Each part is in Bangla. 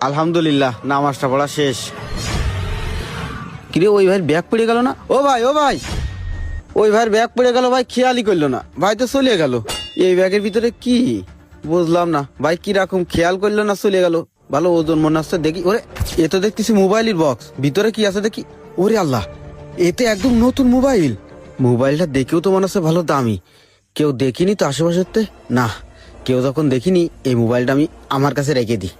আলহামদুলিল্লাহ, নামাজটা পড়া শেষ। কিরে, ওই ভাইয়ের ব্যাগ পড়ে গেল না? ও ভাই, ও ভাই, ওই ভাইয়ের ব্যাগ পড়ে গেল ভাই, খেয়ালই করলো না ভাই, তো চলে গেল। এই ব্যাগের ভিতরে কি বুঝলাম না ভাই, কিরকম খেয়াল করলো না, চলে গেল। ভালো ওজন মনে হচ্ছে, দেখি। ওরে, এ তো দেখতেছি মোবাইলের বক্স, ভিতরে কি আছে দেখি। ওরে আল্লাহ, এতে একদম নতুন মোবাইল। মোবাইলটা দেখেও তো মনে হচ্ছে ভালো দামি। কেউ দেখিনি তো আশেপাশেতে? না, কেউ যখন দেখিনি, এই মোবাইলটা আমি আমার কাছে রেখে দিই।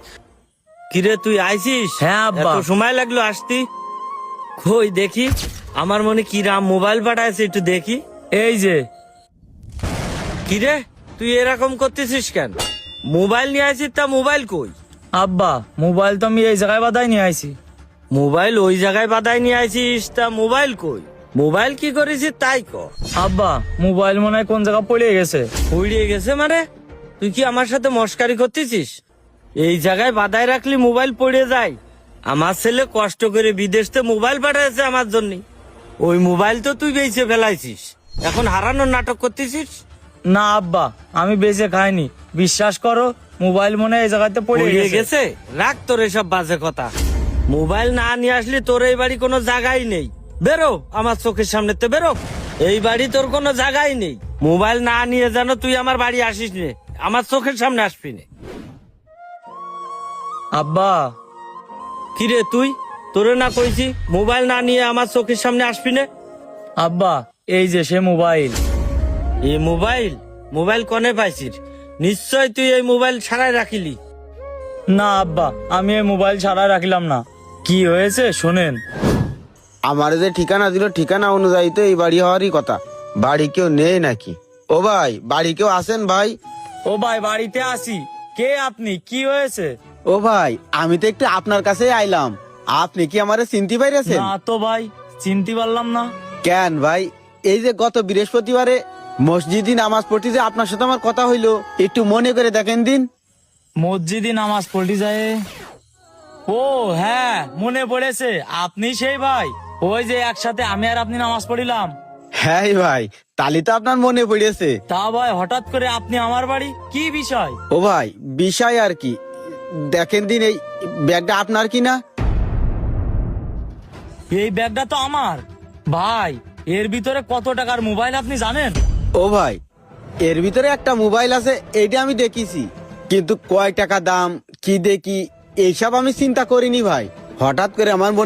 কিরে তুই আইছিস? হ্যাঁ আব্বা। এত সময় লাগলো আসতি? কই দেখি, আমার মনে কি রাম মোবাইল পাঠাইছে, একটু দেখি। এই যে। কিরে তুই এরকম করতেছিস কেন? মোবাইল নিয়ে আইছিস, তা মোবাইল কই? আব্বা, মোবাইল তো আমি এই জায়গায় বাদাই নিয়ে আইছি। মোবাইল ওই জায়গায় বাদাই নিয়ে আইছিস, তা মোবাইল কই? মোবাইল কি করেছিস তাই ক। আব্বা, মোবাইল মনে হয় কোন জায়গা পড়ে গেছে। উড়িয়ে গেছে মানে? তুই কি আমার সাথে মস্কারি করতেছিস? এই জায়গায় বাদায় রাখলি মোবাইল পড়ে যায়? আমার ছেলে কষ্ট করে বিদেশ থেকে মোবাইল পাঠাইছে আমার জন্য, ওই মোবাইল তো তুই বেঁচে ফেলাইছিস, এখন হারানোর নাটক করতেছিস। না আব্বা, আমি বেঁচে খাইনি, বিশ্বাস করো। মোবাইল মনে হয় এই জায়গাতে পড়ে উড়িয়ে গেছে। গেছে? রাখ তোর এসব বাজে কথা। মোবাইল না নিয়ে আসলে তোর এই বাড়ি কোনো জায়গাই নেই। বেরো আমার চোখের সামনেতে, বেরো। এই বাড়ি তোর কোনো জায়গাই নেই। মোবাইল না নিয়ে যেন তুই আমার বাড়ি আসিস নে, আমার চোখের সামনে আসবি নে। আব্বা। কিরে তুই, তোরে না কইছি মোবাইল না নিয়ে আমার চোখের সামনে আসবি নে? আব্বা, এই যে সে মোবাইল। এই মোবাইল? মোবাইল কনে পাইছিস? নিশ্চয় তুই এই মোবাইল ছাড়াই রাখিলি। না আব্বা, আমি এই মোবাইল ছাড়া রাখলাম না। কি হয়েছে শোনেন। আমার যে ঠিকানা দিল, ঠিকানা অনুযায়ী তো এই বাড়ি হওয়ারই কথা। বাড়ি কেউ নেই নাকি? ও ভাই, বাড়ি কেউ আছেন ভাই? ও ভাই, বাড়িতে আসি। কে আপনি? কি হয়েছে? ও ভাই, আমি তো একটু আপনার কাছে আইলাম। আপনি কি আমারে চিনতে পাইরেছেন? না তো ভাই, চিনতে পারলাম না। কেন ভাই, এই যে গত বৃহস্পতিবারে মসজিদে নামাজ পড়তে যে আপনার সাথে আমার কথা হইলো, একটু মনে করে দেখেন দিন। মসজিদে নামাজ পড়তে যায়? ও হ্যাঁ, মনে পড়েছে। আপনি সেই ভাই, ওই যে একসাথে আমি আর আপনি নামাজ পড়িলাম। হ্যাঁ ভাই, তালি তো আপনার মনে পড়েছে। তা ভাই, হঠাৎ করে আপনি আমার বাড়ি, কি বিষয়? ও ভাই, বিষয় আর কি, দেখেন দিন, এই ব্যাগটা আপনার কি না? এই ব্যাগটা তো আমার। ভাই, এর ভিতরে কত টাকার মোবাইল আপনি জানেন? ও ভাই, এর ভিতরে একটা মোবাইল আছে, এইটা আমি দেখিছি, কিন্তু কয় টাকা দাম, কি দেখি, এইসব আমি চিন্তা করিনি ভাই। হঠাৎ করে আমার মনে